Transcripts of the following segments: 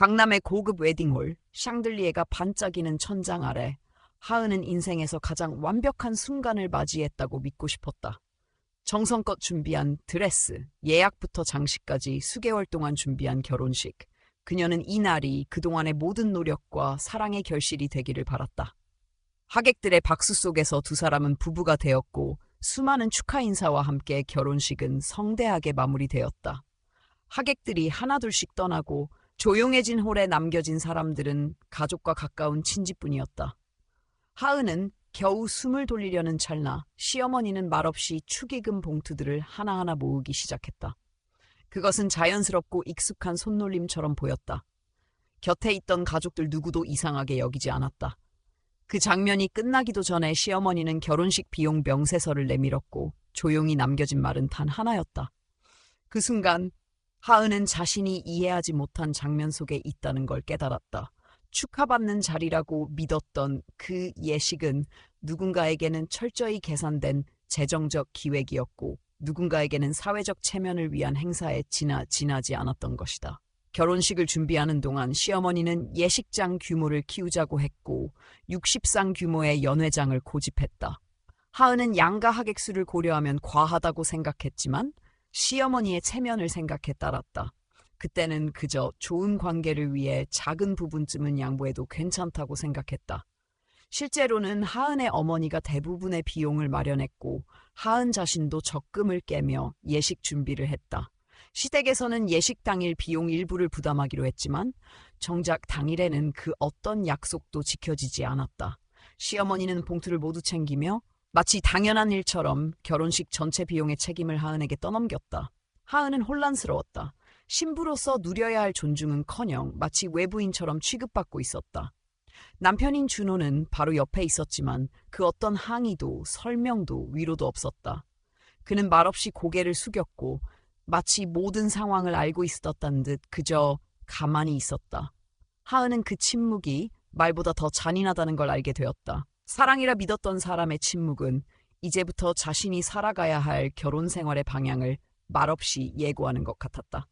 강남의 고급 웨딩홀, 샹들리에가 반짝이는 천장 아래 하은은 인생에서 가장 완벽한 순간을 맞이했다고 믿고 싶었다. 정성껏 준비한 드레스, 예약부터 장식까지 수개월 동안 준비한 결혼식. 그녀는 이 날이 그동안의 모든 노력과 사랑의 결실이 되기를 바랐다. 하객들의 박수 속에서 두 사람은 부부가 되었고 수많은 축하 인사와 함께 결혼식은 성대하게 마무리되었다. 하객들이 하나둘씩 떠나고 조용해진 홀에 남겨진 사람들은 가족과 가까운 친지뿐이었다. 하은은 겨우 숨을 돌리려는 찰나 시어머니는 말없이 축의금 봉투들을 하나하나 모으기 시작했다. 그것은 자연스럽고 익숙한 손놀림처럼 보였다. 곁에 있던 가족들 누구도 이상하게 여기지 않았다. 그 장면이 끝나기도 전에 시어머니는 결혼식 비용 명세서를 내밀었고 조용히 남겨진 말은 단 하나였다. 그 순간 하은은 자신이 이해하지 못한 장면 속에 있다는 걸 깨달았다. 축하받는 자리라고 믿었던 그 예식은 누군가에게는 철저히 계산된 재정적 기획이었고 누군가에게는 사회적 체면을 위한 행사에 지나지 않았던 것이다. 결혼식을 준비하는 동안 시어머니는 예식장 규모를 키우자고 했고 60상 규모의 연회장을 고집했다. 하은은 양가 하객 수를 고려하면 과하다고 생각했지만 시어머니의 체면을 생각해 따랐다. 그때는 그저 좋은 관계를 위해 작은 부분쯤은 양보해도 괜찮다고 생각했다. 실제로는 하은의 어머니가 대부분의 비용을 마련했고 하은 자신도 적금을 깨며 예식 준비를 했다. 시댁에서는 예식 당일 비용 일부를 부담하기로 했지만 정작 당일에는 그 어떤 약속도 지켜지지 않았다. 시어머니는 봉투를 모두 챙기며 마치 당연한 일처럼 결혼식 전체 비용의 책임을 하은에게 떠넘겼다. 하은은 혼란스러웠다. 신부로서 누려야 할 존중은커녕 마치 외부인처럼 취급받고 있었다. 남편인 준호는 바로 옆에 있었지만 그 어떤 항의도 설명도 위로도 없었다. 그는 말없이 고개를 숙였고 마치 모든 상황을 알고 있었다는 듯 그저 가만히 있었다. 하은은 그 침묵이 말보다 더 잔인하다는 걸 알게 되었다. 사랑이라 믿었던 사람의 침묵은 이제부터 자신이 살아가야 할 결혼 생활의 방향을 말없이 예고하는 것 같았다.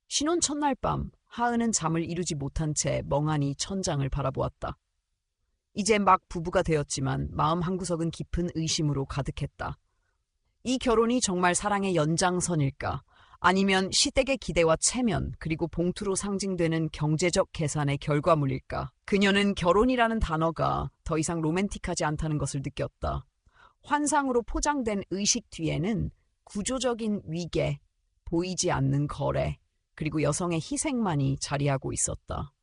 신혼 첫날 밤 하은은 잠을 이루지 못한 채 멍하니 천장을 바라보았다. 이제 막 부부가 되었지만 마음 한구석은 깊은 의심으로 가득했다. 이 결혼이 정말 사랑의 연장선일까? 아니면 시댁의 기대와 체면 그리고 봉투로 상징되는 경제적 계산의 결과물일까? 그녀는 결혼이라는 단어가 더 이상 로맨틱하지 않다는 것을 느꼈다. 환상으로 포장된 의식 뒤에는 구조적인 위계, 보이지 않는 거래, 그리고 여성의 희생만이 자리하고 있었다.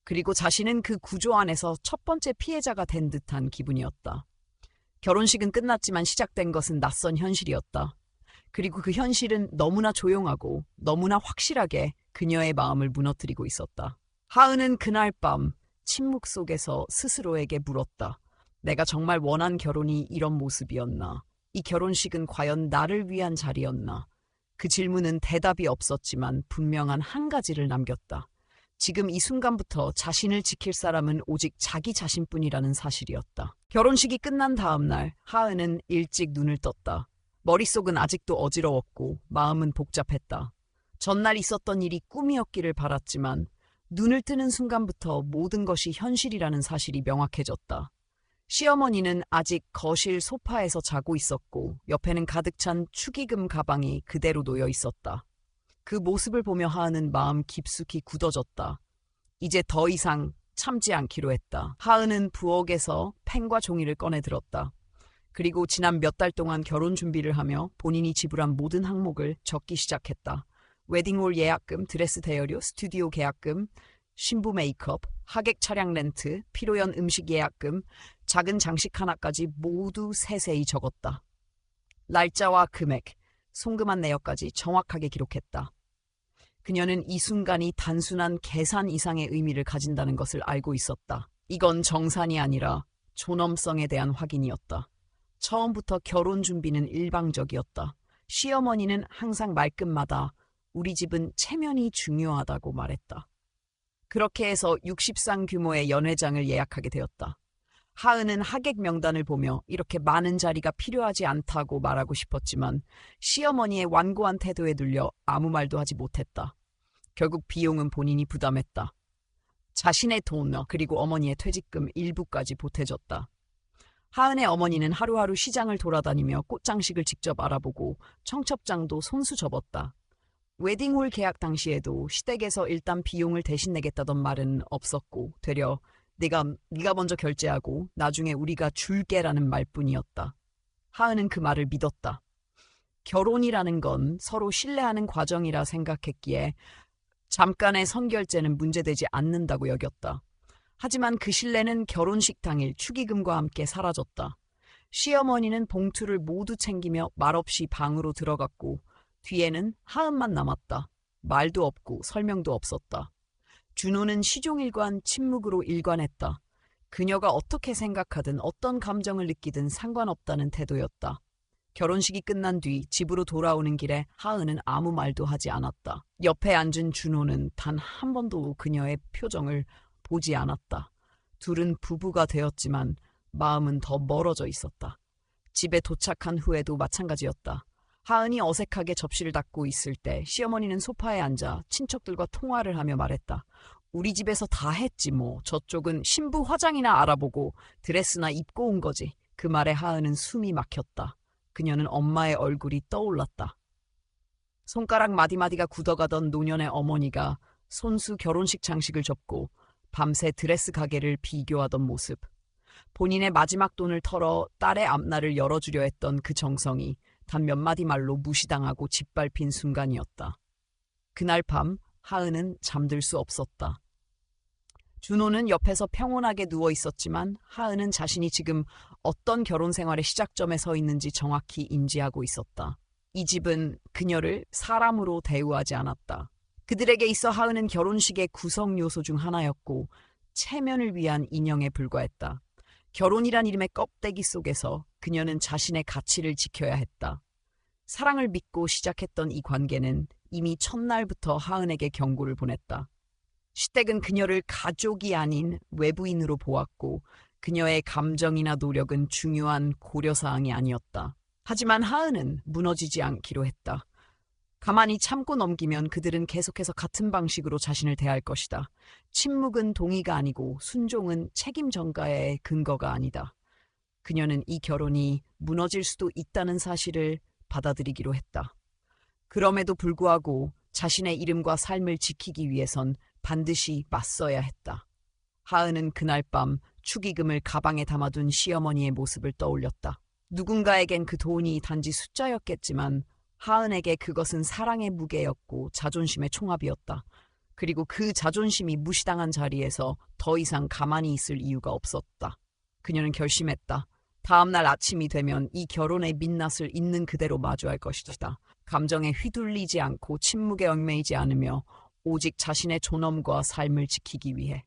그리고 자신은 그 구조 안에서 첫 번째 피해자가 된 듯한 기분이었다. 결혼식은 끝났지만 시작된 것은 낯선 현실이었다. 그리고 그 현실은 너무나 조용하고 너무나 확실하게 그녀의 마음을 무너뜨리고 있었다. 하은은 그날 밤 침묵 속에서 스스로에게 물었다. 내가 정말 원한 결혼이 이런 모습이었나? 이 결혼식은 과연 나를 위한 자리였나? 그 질문은 대답이 없었지만 분명한 한 가지를 남겼다. 지금 이 순간부터 자신을 지킬 사람은 오직 자기 자신뿐이라는 사실이었다. 결혼식이 끝난 다음 날 하은은 일찍 눈을 떴다. 머릿속은 아직도 어지러웠고 마음은 복잡했다. 전날 있었던 일이 꿈이었기를 바랐지만 눈을 뜨는 순간부터 모든 것이 현실이라는 사실이 명확해졌다. 시어머니는 아직 거실 소파에서 자고 있었고 옆에는 가득 찬 축의금 가방이 그대로 놓여 있었다. 그 모습을 보며 하은은 마음 깊숙이 굳어졌다. 이제 더 이상 참지 않기로 했다. 하은은 부엌에서 펜과 종이를 꺼내 들었다. 그리고 지난 몇 달 동안 결혼 준비를 하며 본인이 지불한 모든 항목을 적기 시작했다. 웨딩홀 예약금, 드레스 대여료, 스튜디오 계약금, 신부 메이크업, 하객 차량 렌트, 피로연 음식 예약금, 작은 장식 하나까지 모두 세세히 적었다. 날짜와 금액, 송금한 내역까지 정확하게 기록했다. 그녀는 이 순간이 단순한 계산 이상의 의미를 가진다는 것을 알고 있었다. 이건 정산이 아니라 존엄성에 대한 확인이었다. 처음부터 결혼 준비는 일방적이었다. 시어머니는 항상 말끝마다 우리 집은 체면이 중요하다고 말했다. 그렇게 해서 60상 규모의 연회장을 예약하게 되었다. 하은은 하객 명단을 보며 이렇게 많은 자리가 필요하지 않다고 말하고 싶었지만 시어머니의 완고한 태도에 눌려 아무 말도 하지 못했다. 결국 비용은 본인이 부담했다. 자신의 돈 그리고 어머니의 퇴직금 일부까지 보태줬다. 하은의 어머니는 하루하루 시장을 돌아다니며 꽃장식을 직접 알아보고 청첩장도 손수 접었다. 웨딩홀 계약 당시에도 시댁에서 일단 비용을 대신 내겠다던 말은 없었고 되려 네가 먼저 결제하고 나중에 우리가 줄게라는 말뿐이었다. 하은은 그 말을 믿었다. 결혼이라는 건 서로 신뢰하는 과정이라 생각했기에 잠깐의 선결제는 문제되지 않는다고 여겼다. 하지만 그 신뢰는 결혼식 당일 축의금과 함께 사라졌다. 시어머니는 봉투를 모두 챙기며 말없이 방으로 들어갔고 뒤에는 하은만 남았다. 말도 없고 설명도 없었다. 준호는 시종일관 침묵으로 일관했다. 그녀가 어떻게 생각하든 어떤 감정을 느끼든 상관없다는 태도였다. 결혼식이 끝난 뒤 집으로 돌아오는 길에 하은은 아무 말도 하지 않았다. 옆에 앉은 준호는 단 한 번도 그녀의 표정을 보지 않았다. 둘은 부부가 되었지만 마음은 더 멀어져 있었다. 집에 도착한 후에도 마찬가지였다. 하은이 어색하게 접시를 닦고 있을 때 시어머니는 소파에 앉아 친척들과 통화를 하며 말했다. 우리 집에서 다 했지 뭐. 저쪽은 신부 화장이나 알아보고 드레스나 입고 온 거지. 그 말에 하은은 숨이 막혔다. 그녀는 엄마의 얼굴이 떠올랐다. 손가락 마디마디가 굳어가던 노년의 어머니가 손수 결혼식 장식을 접고 밤새 드레스 가게를 비교하던 모습. 본인의 마지막 돈을 털어 딸의 앞날을 열어주려 했던 그 정성이 단 몇 마디 말로 무시당하고 짓밟힌 순간이었다. 그날 밤 하은은 잠들 수 없었다. 준호는 옆에서 평온하게 누워 있었지만 하은은 자신이 지금 어떤 결혼 생활의 시작점에 서 있는지 정확히 인지하고 있었다. 이 집은 그녀를 사람으로 대우하지 않았다. 그들에게 있어 하은은 결혼식의 구성 요소 중 하나였고 체면을 위한 인형에 불과했다. 결혼이란 이름의 껍데기 속에서 그녀는 자신의 가치를 지켜야 했다. 사랑을 믿고 시작했던 이 관계는 이미 첫날부터 하은에게 경고를 보냈다. 시댁은 그녀를 가족이 아닌 외부인으로 보았고 그녀의 감정이나 노력은 중요한 고려사항이 아니었다. 하지만 하은은 무너지지 않기로 했다. 가만히 참고 넘기면 그들은 계속해서 같은 방식으로 자신을 대할 것이다. 침묵은 동의가 아니고 순종은 책임 전가의 근거가 아니다. 그녀는 이 결혼이 무너질 수도 있다는 사실을 받아들이기로 했다. 그럼에도 불구하고 자신의 이름과 삶을 지키기 위해선 반드시 맞서야 했다. 하은은 그날 밤 축의금을 가방에 담아둔 시어머니의 모습을 떠올렸다. 누군가에겐 그 돈이 단지 숫자였겠지만 하은에게 그것은 사랑의 무게였고 자존심의 총합이었다. 그리고 그 자존심이 무시당한 자리에서 더 이상 가만히 있을 이유가 없었다. 그녀는 결심했다. 다음날 아침이 되면 이 결혼의 민낯을 있는 그대로 마주할 것이다. 감정에 휘둘리지 않고 침묵에 얽매이지 않으며 오직 자신의 존엄과 삶을 지키기 위해.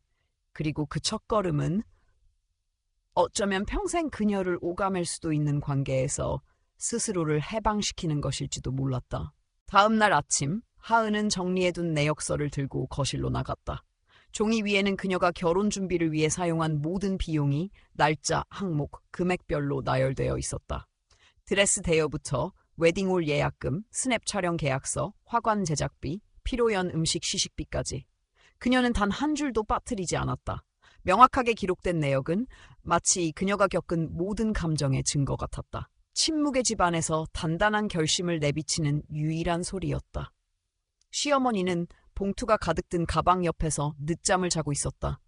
그리고 그 첫걸음은 어쩌면 평생 그녀를 오가맬 수도 있는 관계에서 스스로를 해방시키는 것일지도 몰랐다. 다음 날 아침 하은은 정리해둔 내역서를 들고 거실로 나갔다. 종이 위에는 그녀가 결혼 준비를 위해 사용한 모든 비용이 날짜, 항목, 금액별로 나열되어 있었다. 드레스 대여부터 웨딩홀 예약금, 스냅 촬영 계약서, 화관 제작비, 피로연 음식 시식비까지. 그녀는 단 한 줄도 빠뜨리지 않았다. 명확하게 기록된 내역은 마치 그녀가 겪은 모든 감정의 증거 같았다. 침묵의 집안에서 단단한 결심을 내비치는 유일한 소리였다. 시어머니는 봉투가 가득 든 가방 옆에서 늦잠을 자고 있었다.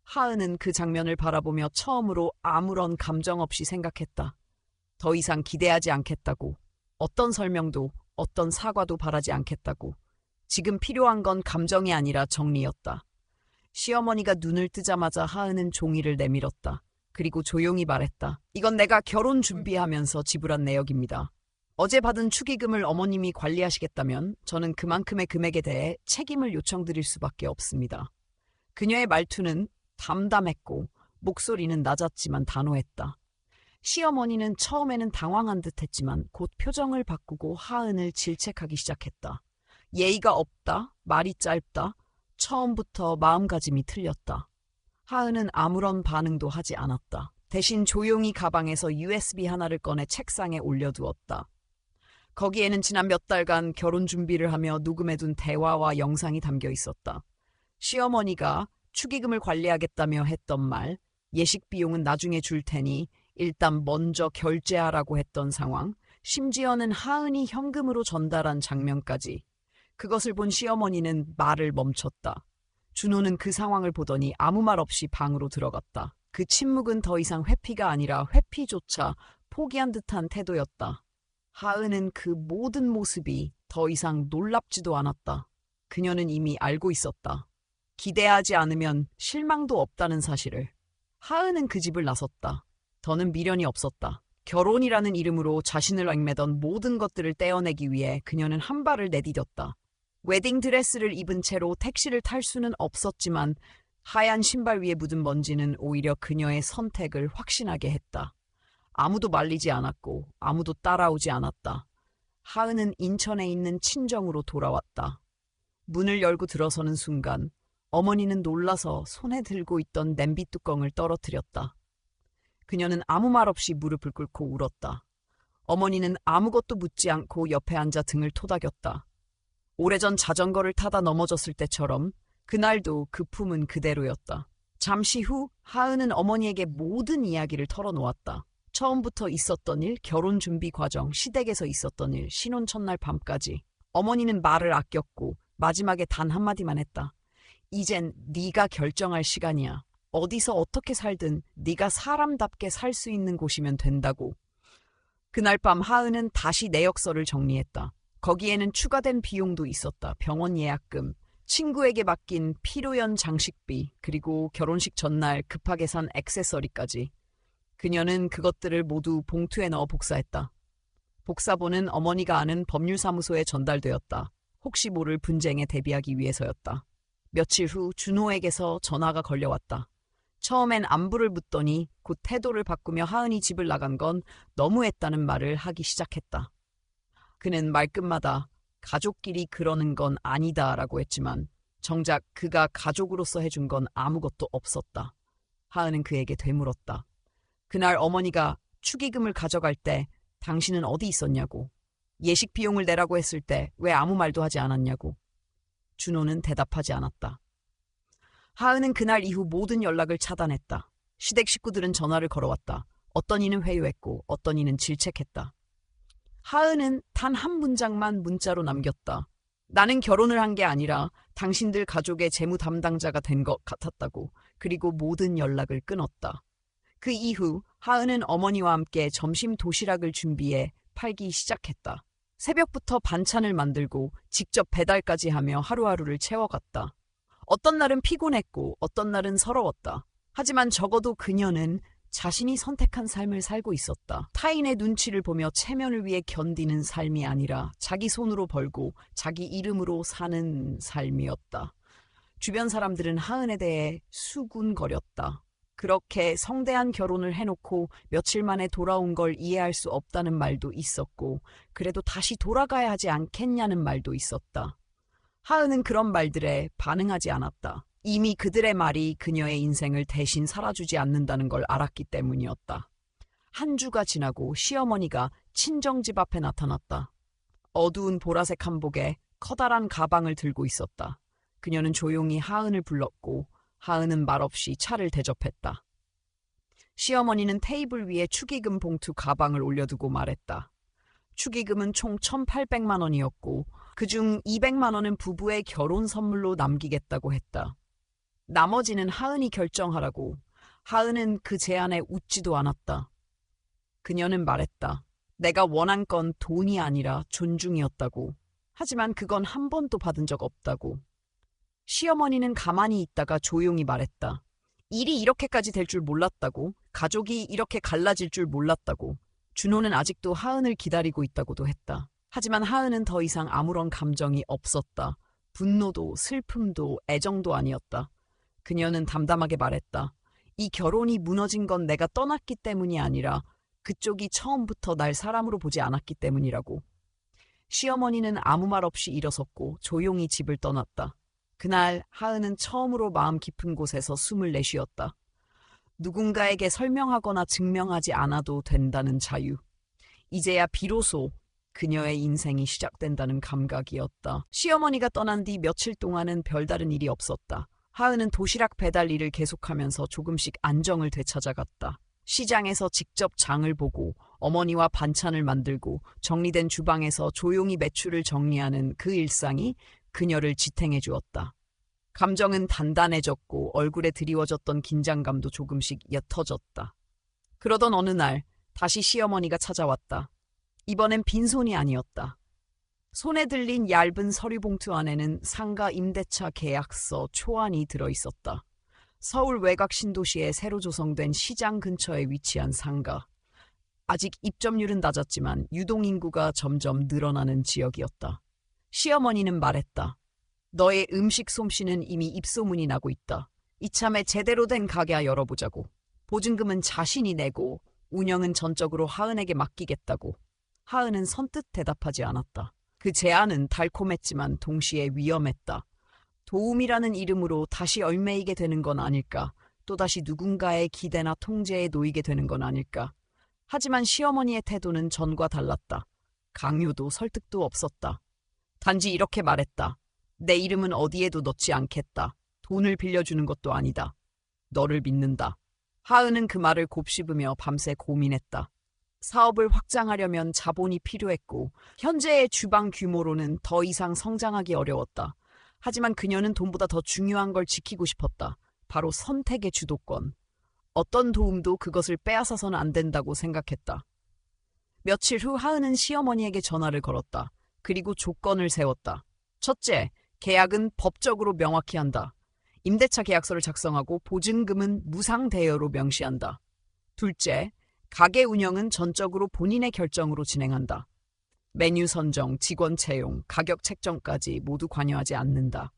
하은은 그 장면을 바라보며 처음으로 아무런 감정 없이 생각했다. 더 이상 기대하지 않겠다고, 어떤 설명도 어떤 사과도 바라지 않겠다고. 지금 필요한 건 감정이 아니라 정리였다. 시어머니가 눈을 뜨자마자 하은은 종이를 내밀었다. 그리고 조용히 말했다. 이건 내가 결혼 준비하면서 지불한 내역입니다. 어제 받은 축의금을 어머님이 관리하시겠다면 저는 그만큼의 금액에 대해 책임을 요청드릴 수밖에 없습니다. 그녀의 말투는 담담했고 목소리는 낮았지만 단호했다. 시어머니는 처음에는 당황한 듯했지만 곧 표정을 바꾸고 하은을 질책하기 시작했다. 예의가 없다, 말이 짧다, 처음부터 마음가짐이 틀렸다. 하은은 아무런 반응도 하지 않았다. 대신 조용히 가방에서 USB 하나를 꺼내 책상에 올려두었다. 거기에는 지난 몇 달간 결혼 준비를 하며 녹음해둔 대화와 영상이 담겨 있었다. 시어머니가 축의금을 관리하겠다며 했던 말, 예식 비용은 나중에 줄 테니 일단 먼저 결제하라고 했던 상황, 심지어는 하은이 현금으로 전달한 장면까지. 그것을 본 시어머니는 말을 멈췄다. 준호는 그 상황을 보더니 아무 말 없이 방으로 들어갔다. 그 침묵은 더 이상 회피가 아니라 회피조차 포기한 듯한 태도였다. 하은은 그 모든 모습이 더 이상 놀랍지도 않았다. 그녀는 이미 알고 있었다. 기대하지 않으면 실망도 없다는 사실을. 하은은 그 집을 나섰다. 더는 미련이 없었다. 결혼이라는 이름으로 자신을 얽매던 모든 것들을 떼어내기 위해 그녀는 한 발을 내디뎠다. 웨딩드레스를 입은 채로 택시를 탈 수는 없었지만 하얀 신발 위에 묻은 먼지는 오히려 그녀의 선택을 확신하게 했다. 아무도 말리지 않았고 아무도 따라오지 않았다. 하은은 인천에 있는 친정으로 돌아왔다. 문을 열고 들어서는 순간 어머니는 놀라서 손에 들고 있던 냄비 뚜껑을 떨어뜨렸다. 그녀는 아무 말 없이 무릎을 꿇고 울었다. 어머니는 아무것도 묻지 않고 옆에 앉아 등을 토닥였다. 오래전 자전거를 타다 넘어졌을 때처럼 그날도 그 품은 그대로였다. 잠시 후 하은은 어머니에게 모든 이야기를 털어놓았다. 처음부터 있었던 일, 결혼 준비 과정, 시댁에서 있었던 일, 신혼 첫날 밤까지. 어머니는 말을 아꼈고 마지막에 단 한마디만 했다. 이젠 네가 결정할 시간이야. 어디서 어떻게 살든 네가 사람답게 살 수 있는 곳이면 된다고. 그날 밤 하은은 다시 내역서를 정리했다. 거기에는 추가된 비용도 있었다. 병원 예약금, 친구에게 맡긴 피로연 장식비, 그리고 결혼식 전날 급하게 산 액세서리까지. 그녀는 그것들을 모두 봉투에 넣어 복사했다. 복사본은 어머니가 아는 법률사무소에 전달되었다. 혹시 모를 분쟁에 대비하기 위해서였다. 며칠 후 준호에게서 전화가 걸려왔다. 처음엔 안부를 묻더니 곧 태도를 바꾸며 하은이 집을 나간 건 너무했다는 말을 하기 시작했다. 그는 말끝마다 가족끼리 그러는 건 아니다라고 했지만 정작 그가 가족으로서 해준 건 아무것도 없었다. 하은은 그에게 되물었다. 그날 어머니가 축의금을 가져갈 때 당신은 어디 있었냐고. 예식 비용을 내라고 했을 때 왜 아무 말도 하지 않았냐고. 준호는 대답하지 않았다. 하은은 그날 이후 모든 연락을 차단했다. 시댁 식구들은 전화를 걸어왔다. 어떤 이는 회유했고 어떤 이는 질책했다. 하은은 단 한 문장만 문자로 남겼다. 나는 결혼을 한 게 아니라 당신들 가족의 재무 담당자가 된 것 같았다고. 그리고 모든 연락을 끊었다. 그 이후 하은은 어머니와 함께 점심 도시락을 준비해 팔기 시작했다. 새벽부터 반찬을 만들고 직접 배달까지 하며 하루하루를 채워갔다. 어떤 날은 피곤했고 어떤 날은 서러웠다. 하지만 적어도 그녀는 자신이 선택한 삶을 살고 있었다. 타인의 눈치를 보며 체면을 위해 견디는 삶이 아니라 자기 손으로 벌고 자기 이름으로 사는 삶이었다. 주변 사람들은 하은에 대해 수군거렸다. 그렇게 성대한 결혼을 해놓고 며칠 만에 돌아온 걸 이해할 수 없다는 말도 있었고 그래도 다시 돌아가야 하지 않겠냐는 말도 있었다. 하은은 그런 말들에 반응하지 않았다. 이미 그들의 말이 그녀의 인생을 대신 살아주지 않는다는 걸 알았기 때문이었다. 한 주가 지나고 시어머니가 친정집 앞에 나타났다. 어두운 보라색 한복에 커다란 가방을 들고 있었다. 그녀는 조용히 하은을 불렀고 하은은 말없이 차를 대접했다. 시어머니는 테이블 위에 축의금 봉투 가방을 올려두고 말했다. 축의금은 총 1,800만 원이었고 그중 200만 원은 부부의 결혼 선물로 남기겠다고 했다. 나머지는 하은이 결정하라고. 하은은 그 제안에 웃지도 않았다. 그녀는 말했다. 내가 원한 건 돈이 아니라 존중이었다고. 하지만 그건 한 번도 받은 적 없다고. 시어머니는 가만히 있다가 조용히 말했다. 일이 이렇게까지 될 줄 몰랐다고. 가족이 이렇게 갈라질 줄 몰랐다고. 준호는 아직도 하은을 기다리고 있다고도 했다. 하지만 하은은 더 이상 아무런 감정이 없었다. 분노도 슬픔도 애정도 아니었다. 그녀는 담담하게 말했다. 이 결혼이 무너진 건 내가 떠났기 때문이 아니라 그쪽이 처음부터 날 사람으로 보지 않았기 때문이라고. 시어머니는 아무 말 없이 일어섰고 조용히 집을 떠났다. 그날 하은은 처음으로 마음 깊은 곳에서 숨을 내쉬었다. 누군가에게 설명하거나 증명하지 않아도 된다는 자유. 이제야 비로소 그녀의 인생이 시작된다는 감각이었다. 시어머니가 떠난 뒤 며칠 동안은 별다른 일이 없었다. 하은은 도시락 배달 일을 계속하면서 조금씩 안정을 되찾아갔다. 시장에서 직접 장을 보고 어머니와 반찬을 만들고 정리된 주방에서 조용히 매출을 정리하는 그 일상이 그녀를 지탱해 주었다. 감정은 단단해졌고 얼굴에 드리워졌던 긴장감도 조금씩 옅어졌다. 그러던 어느 날 다시 시어머니가 찾아왔다. 이번엔 빈손이 아니었다. 손에 들린 얇은 서류 봉투 안에는 상가 임대차 계약서 초안이 들어있었다. 서울 외곽 신도시에 새로 조성된 시장 근처에 위치한 상가. 아직 입점률은 낮았지만 유동인구가 점점 늘어나는 지역이었다. 시어머니는 말했다. 너의 음식 솜씨는 이미 입소문이 나고 있다. 이참에 제대로 된 가게 열어보자고. 보증금은 자신이 내고 운영은 전적으로 하은에게 맡기겠다고. 하은은 선뜻 대답하지 않았다. 그 제안은 달콤했지만 동시에 위험했다. 도움이라는 이름으로 다시 얽매이게 되는 건 아닐까? 또다시 누군가의 기대나 통제에 놓이게 되는 건 아닐까? 하지만 시어머니의 태도는 전과 달랐다. 강요도 설득도 없었다. 단지 이렇게 말했다. 내 이름은 어디에도 넣지 않겠다. 돈을 빌려주는 것도 아니다. 너를 믿는다. 하은은 그 말을 곱씹으며 밤새 고민했다. 사업을 확장하려면 자본이 필요했고 현재의 주방 규모로는 더 이상 성장하기 어려웠다. 하지만 그녀는 돈보다 더 중요한 걸 지키고 싶었다. 바로 선택의 주도권. 어떤 도움도 그것을 빼앗아서는 안 된다고 생각했다. 며칠 후 하은은 시어머니에게 전화를 걸었다. 그리고 조건을 세웠다. 첫째, 계약은 법적으로 명확히 한다. 임대차 계약서를 작성하고 보증금은 무상 대여로 명시한다. 둘째, 가게 운영은 전적으로 본인의 결정으로 진행한다. 메뉴 선정, 직원 채용, 가격 책정까지 모두 관여하지 않는다.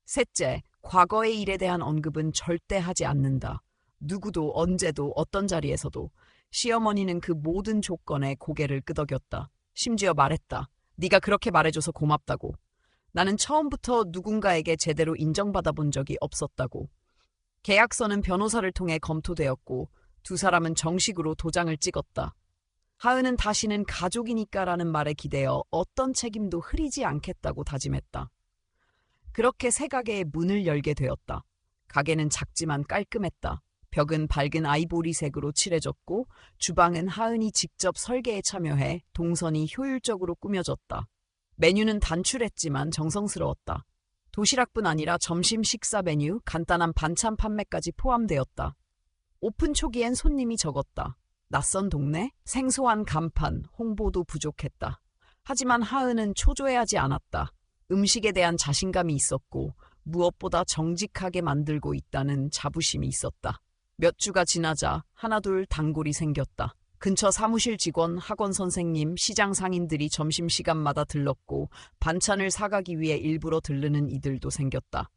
셋째, 과거의 일에 대한 언급은 절대 하지 않는다. 누구도 언제도 어떤 자리에서도. 시어머니는 그 모든 조건에 고개를 끄덕였다. 심지어 말했다. 네가 그렇게 말해줘서 고맙다고. 나는 처음부터 누군가에게 제대로 인정받아 본 적이 없었다고. 계약서는 변호사를 통해 검토되었고 두 사람은 정식으로 도장을 찍었다. 하은은 다시는 가족이니까라는 말에 기대어 어떤 책임도 흐리지 않겠다고 다짐했다. 그렇게 새 가게의 문을 열게 되었다. 가게는 작지만 깔끔했다. 벽은 밝은 아이보리색으로 칠해졌고 주방은 하은이 직접 설계에 참여해 동선이 효율적으로 꾸며졌다. 메뉴는 단출했지만 정성스러웠다. 도시락뿐 아니라 점심 식사 메뉴, 간단한 반찬 판매까지 포함되었다. 오픈 초기엔 손님이 적었다. 낯선 동네, 생소한 간판, 홍보도 부족했다. 하지만 하은은 초조해하지 않았다. 음식에 대한 자신감이 있었고 무엇보다 정직하게 만들고 있다는 자부심이 있었다. 몇 주가 지나자 하나둘 단골이 생겼다. 근처 사무실 직원, 학원 선생님, 시장 상인들이 점심시간마다 들렀고 반찬을 사가기 위해 일부러 들르는 이들도 생겼다.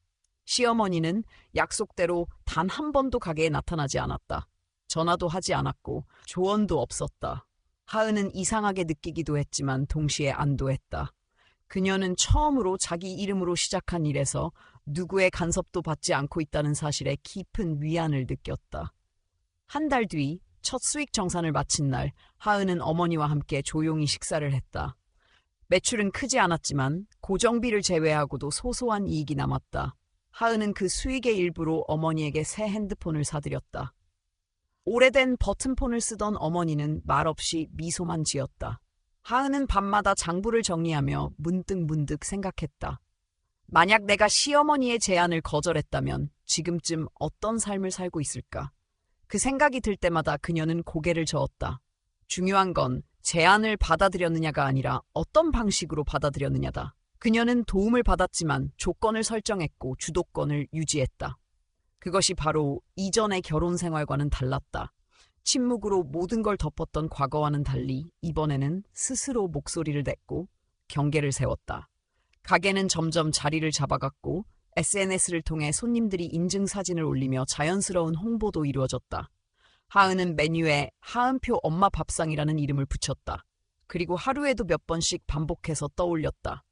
시어머니는 약속대로 단 한 번도 가게에 나타나지 않았다. 전화도 하지 않았고 조언도 없었다. 하은은 이상하게 느끼기도 했지만 동시에 안도했다. 그녀는 처음으로 자기 이름으로 시작한 일에서 누구의 간섭도 받지 않고 있다는 사실에 깊은 위안을 느꼈다. 한 달 뒤 첫 수익 정산을 마친 날 하은은 어머니와 함께 조용히 식사를 했다. 매출은 크지 않았지만 고정비를 제외하고도 소소한 이익이 남았다. 하은은 그 수익의 일부로 어머니에게 새 핸드폰을 사드렸다. 오래된 버튼폰을 쓰던 어머니는 말없이 미소만 지었다. 하은은 밤마다 장부를 정리하며 문득 생각했다. 만약 내가 시어머니의 제안을 거절했다면 지금쯤 어떤 삶을 살고 있을까? 그 생각이 들 때마다 그녀는 고개를 저었다. 중요한 건 제안을 받아들였느냐가 아니라 어떤 방식으로 받아들였느냐다. 그녀는 도움을 받았지만 조건을 설정했고 주도권을 유지했다. 그것이 바로 이전의 결혼 생활과는 달랐다. 침묵으로 모든 걸 덮었던 과거와는 달리 이번에는 스스로 목소리를 냈고 경계를 세웠다. 가게는 점점 자리를 잡아갔고 SNS를 통해 손님들이 인증사진을 올리며 자연스러운 홍보도 이루어졌다. 하은은 메뉴에 하은표 엄마 밥상이라는 이름을 붙였다. 그리고 하루에도 몇 번씩 반복해서 떠올렸다.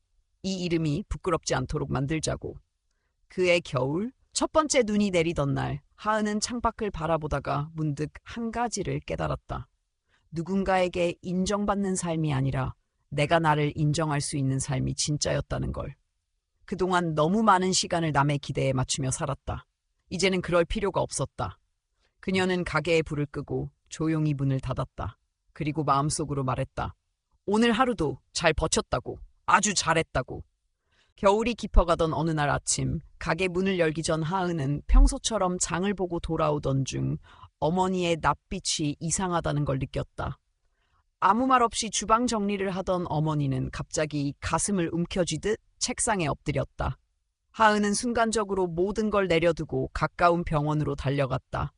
이 이름이 부끄럽지 않도록 만들자고. 그해 겨울 첫 번째 눈이 내리던 날 하은은 창밖을 바라보다가 문득 한 가지를 깨달았다. 누군가에게 인정받는 삶이 아니라 내가 나를 인정할 수 있는 삶이 진짜였다는 걸. 그동안 너무 많은 시간을 남의 기대에 맞추며 살았다. 이제는 그럴 필요가 없었다. 그녀는 가게에 불을 끄고 조용히 문을 닫았다. 그리고 마음속으로 말했다. 오늘 하루도 잘 버텼다고. 아주 잘했다고. 겨울이 깊어가던 어느 날 아침, 가게 문을 열기 전 하은은 평소처럼 장을 보고 돌아오던 중 어머니의 낯빛이 이상하다는 걸 느꼈다. 아무 말 없이 주방 정리를 하던 어머니는 갑자기 가슴을 움켜쥐듯 책상에 엎드렸다. 하은은 순간적으로 모든 걸 내려두고 가까운 병원으로 달려갔다.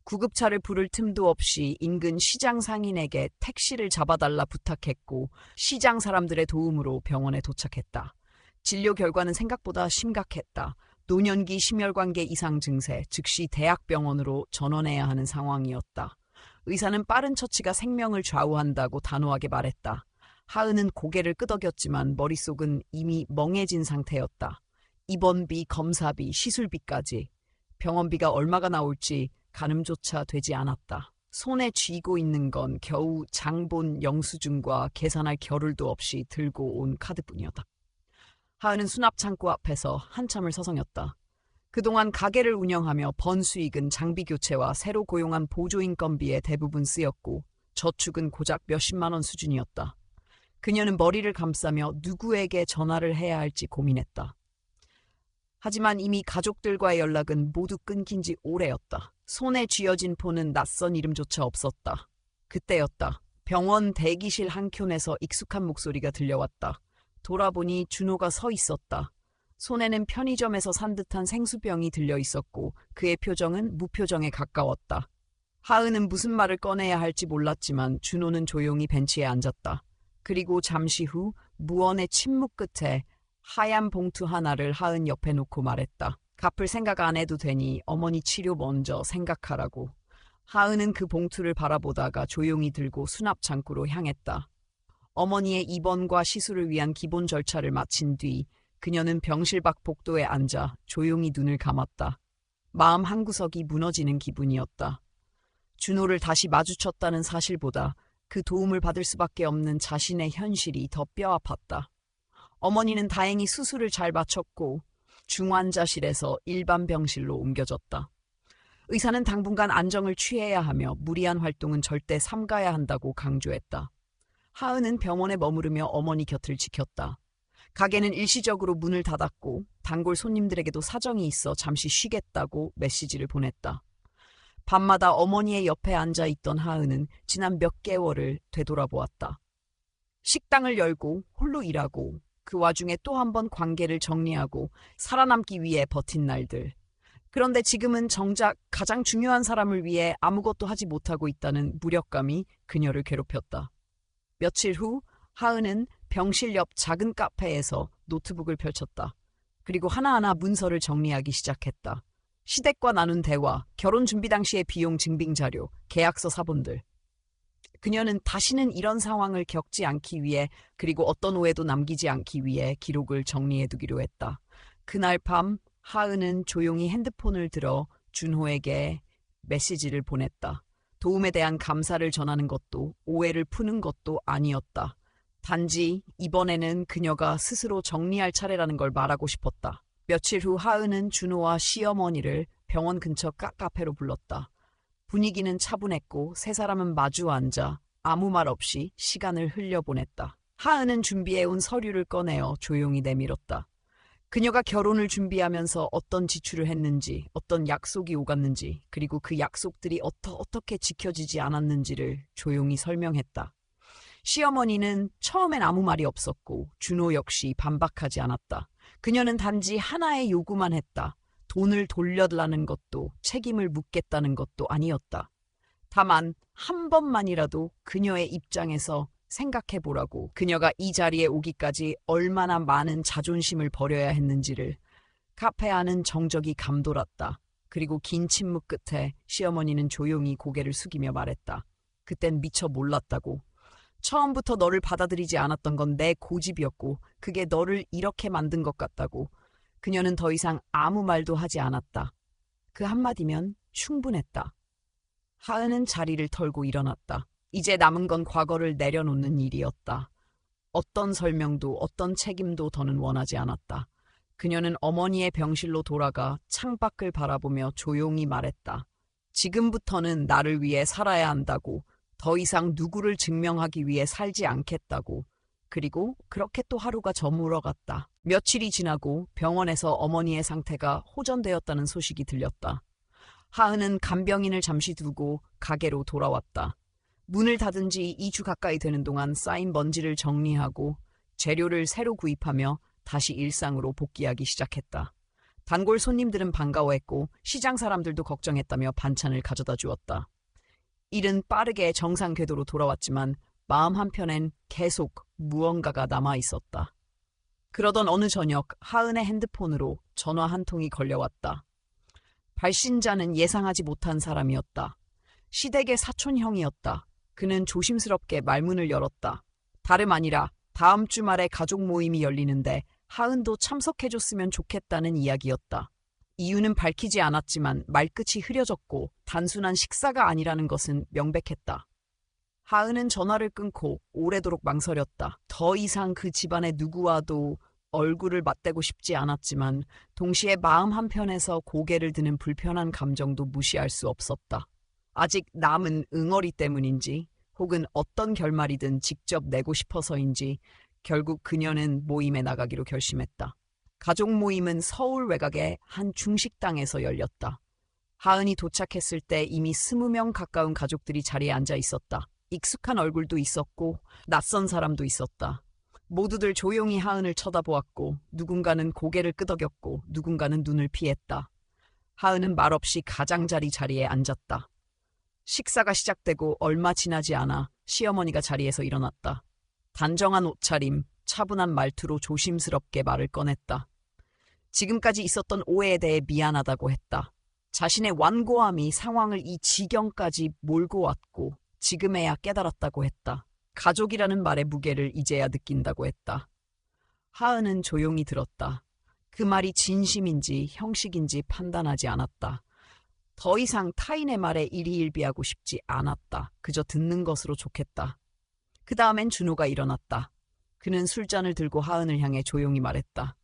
구급차를 부를 틈도 없이 인근 시장 상인에게 택시를 잡아달라 부탁했고 시장 사람들의 도움으로 병원에 도착했다. 진료 결과는 생각보다 심각했다. 노년기 심혈관계 이상 증세, 즉시 대학병원으로 전원해야 하는 상황이었다. 의사는 빠른 처치가 생명을 좌우한다고 단호하게 말했다. 하은은 고개를 끄덕였지만 머릿속은 이미 멍해진 상태였다. 입원비, 검사비, 시술비까지. 병원비가 얼마가 나올지 가늠조차 되지 않았다. 손에 쥐고 있는 건 겨우 장본 영수증과 계산할 겨를도 없이 들고 온 카드뿐이었다. 하은은 수납창고 앞에서 한참을 서성였다. 그동안 가게를 운영하며 번 수익은 장비 교체와 새로 고용한 보조인건비에 대부분 쓰였고 저축은 고작 몇십만 원 수준이었다. 그녀는 머리를 감싸며 누구에게 전화를 해야 할지 고민했다. 하지만 이미 가족들과의 연락은 모두 끊긴 지 오래였다. 손에 쥐어진 폰은 낯선 이름조차 없었다. 그때였다. 병원 대기실 한켠에서 익숙한 목소리가 들려왔다. 돌아보니 준호가 서 있었다. 손에는 편의점에서 산 듯한 생수병이 들려 있었고 그의 표정은 무표정에 가까웠다. 하은은 무슨 말을 꺼내야 할지 몰랐지만 준호는 조용히 벤치에 앉았다. 그리고 잠시 후 무언의 침묵 끝에 하얀 봉투 하나를 하은 옆에 놓고 말했다. 갚을 생각 안 해도 되니 어머니 치료 먼저 생각하라고. 하은은 그 봉투를 바라보다가 조용히 들고 수납 창구로 향했다. 어머니의 입원과 시술을 위한 기본 절차를 마친 뒤 그녀는 병실 밖 복도에 앉아 조용히 눈을 감았다. 마음 한구석이 무너지는 기분이었다. 준호를 다시 마주쳤다는 사실보다 그 도움을 받을 수밖에 없는 자신의 현실이 더 뼈아팠다. 어머니는 다행히 수술을 잘 마쳤고 중환자실에서 일반 병실로 옮겨졌다. 의사는 당분간 안정을 취해야 하며 무리한 활동은 절대 삼가야 한다고 강조했다. 하은은 병원에 머무르며 어머니 곁을 지켰다. 가게는 일시적으로 문을 닫았고 단골 손님들에게도 사정이 있어 잠시 쉬겠다고 메시지를 보냈다. 밤마다 어머니의 옆에 앉아있던 하은은 지난 몇 개월을 되돌아보았다. 식당을 열고 홀로 일하고 그 와중에 또 한 번 관계를 정리하고 살아남기 위해 버틴 날들. 그런데 지금은 정작 가장 중요한 사람을 위해 아무것도 하지 못하고 있다는 무력감이 그녀를 괴롭혔다. 며칠 후 하은은 병실 옆 작은 카페에서 노트북을 펼쳤다. 그리고 하나하나 문서를 정리하기 시작했다. 시댁과 나눈 대화, 결혼 준비 당시의 비용 증빙 자료, 계약서 사본들. 그녀는 다시는 이런 상황을 겪지 않기 위해 그리고 어떤 오해도 남기지 않기 위해 기록을 정리해두기로 했다. 그날 밤 하은은 조용히 핸드폰을 들어 준호에게 메시지를 보냈다. 도움에 대한 감사를 전하는 것도 오해를 푸는 것도 아니었다. 단지 이번에는 그녀가 스스로 정리할 차례라는 걸 말하고 싶었다. 며칠 후 하은은 준호와 시어머니를 병원 근처 카페로 불렀다. 분위기는 차분했고 세 사람은 마주 앉아 아무 말 없이 시간을 흘려보냈다. 하은은 준비해온 서류를 꺼내어 조용히 내밀었다. 그녀가 결혼을 준비하면서 어떤 지출을 했는지, 어떤 약속이 오갔는지, 그리고 그 약속들이 어떻게 지켜지지 않았는지를 조용히 설명했다. 시어머니는 처음엔 아무 말이 없었고 준호 역시 반박하지 않았다. 그녀는 단지 하나의 요구만 했다. 돈을 돌려달라는 것도 책임을 묻겠다는 것도 아니었다. 다만 한 번만이라도 그녀의 입장에서 생각해보라고, 그녀가 이 자리에 오기까지 얼마나 많은 자존심을 버려야 했는지를. 카페 안은 정적이 감돌았다. 그리고 긴 침묵 끝에 시어머니는 조용히 고개를 숙이며 말했다. 그땐 미처 몰랐다고. 처음부터 너를 받아들이지 않았던 건 내 고집이었고 그게 너를 이렇게 만든 것 같다고. 그녀는 더 이상 아무 말도 하지 않았다. 그 한마디면 충분했다. 하은은 자리를 털고 일어났다. 이제 남은 건 과거를 내려놓는 일이었다. 어떤 설명도 어떤 책임도 더는 원하지 않았다. 그녀는 어머니의 병실로 돌아가 창밖을 바라보며 조용히 말했다. 지금부터는 나를 위해 살아야 한다고, 더 이상 누구를 증명하기 위해 살지 않겠다고. 그리고 그렇게 또 하루가 저물어갔다. 며칠이 지나고 병원에서 어머니의 상태가 호전되었다는 소식이 들렸다. 하은은 간병인을 잠시 두고 가게로 돌아왔다. 문을 닫은 지 2주 가까이 되는 동안 쌓인 먼지를 정리하고 재료를 새로 구입하며 다시 일상으로 복귀하기 시작했다. 단골 손님들은 반가워했고 시장 사람들도 걱정했다며 반찬을 가져다 주었다. 일은 빠르게 정상 궤도로 돌아왔지만 마음 한편엔 계속 무언가가 남아 있었다. 그러던 어느 저녁 하은의 핸드폰으로 전화 한 통이 걸려왔다. 발신자는 예상하지 못한 사람이었다. 시댁의 사촌형이었다. 그는 조심스럽게 말문을 열었다. 다름 아니라 다음 주말에 가족 모임이 열리는데 하은도 참석해줬으면 좋겠다는 이야기였다. 이유는 밝히지 않았지만 말끝이 흐려졌고 단순한 식사가 아니라는 것은 명백했다. 하은은 전화를 끊고 오래도록 망설였다. 더 이상 그 집안의 누구와도 얼굴을 맞대고 싶지 않았지만 동시에 마음 한편에서 고개를 드는 불편한 감정도 무시할 수 없었다. 아직 남은 응어리 때문인지 혹은 어떤 결말이든 직접 내고 싶어서인지 결국 그녀는 모임에 나가기로 결심했다. 가족 모임은 서울 외곽의 한 중식당에서 열렸다. 하은이 도착했을 때 이미 20명 가까운 가족들이 자리에 앉아 있었다. 익숙한 얼굴도 있었고 낯선 사람도 있었다. 모두들 조용히 하은을 쳐다보았고 누군가는 고개를 끄덕였고 누군가는 눈을 피했다. 하은은 말없이 가장자리 자리에 앉았다. 식사가 시작되고 얼마 지나지 않아 시어머니가 자리에서 일어났다. 단정한 옷차림, 차분한 말투로 조심스럽게 말을 꺼냈다. 지금까지 있었던 오해에 대해 미안하다고 했다. 자신의 완고함이 상황을 이 지경까지 몰고 왔고 지금에야 깨달았다고 했다. 가족이라는 말의 무게를 이제야 느낀다고 했다. 하은은 조용히 들었다. 그 말이 진심인지 형식인지 판단하지 않았다. 더 이상 타인의 말에 일희일비하고 싶지 않았다. 그저 듣는 것으로 좋겠다. 그 다음엔 준호가 일어났다. 그는 술잔을 들고 하은을 향해 조용히 말했다.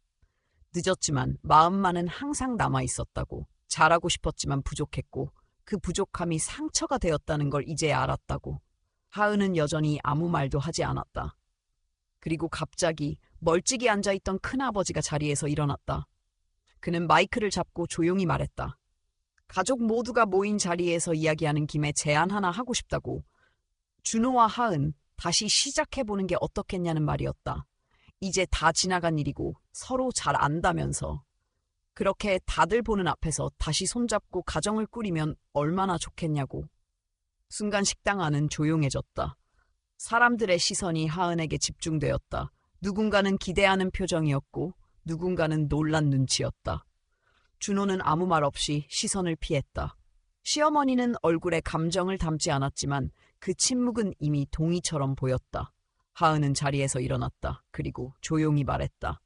늦었지만 마음만은 항상 남아 있었다고. 잘하고 싶었지만 부족했고 그 부족함이 상처가 되었다는 걸 이제야 알았다고. 하은은 여전히 아무 말도 하지 않았다. 그리고 갑자기 멀찍이 앉아있던 큰아버지가 자리에서 일어났다. 그는 마이크를 잡고 조용히 말했다. 가족 모두가 모인 자리에서 이야기하는 김에 제안 하나 하고 싶다고. 준호와 하은 다시 시작해보는 게 어떻겠냐는 말이었다. 이제 다 지나간 일이고 서로 잘 안다면서. 그렇게 다들 보는 앞에서 다시 손잡고 가정을 꾸리면 얼마나 좋겠냐고. 순간 식당 안은 조용해졌다. 사람들의 시선이 하은에게 집중되었다. 누군가는 기대하는 표정이었고 누군가는 놀란 눈치였다. 준호는 아무 말 없이 시선을 피했다. 시어머니는 얼굴에 감정을 담지 않았지만 그 침묵은 이미 동의처럼 보였다. 하은은 자리에서 일어났다. 그리고 조용히 말했다.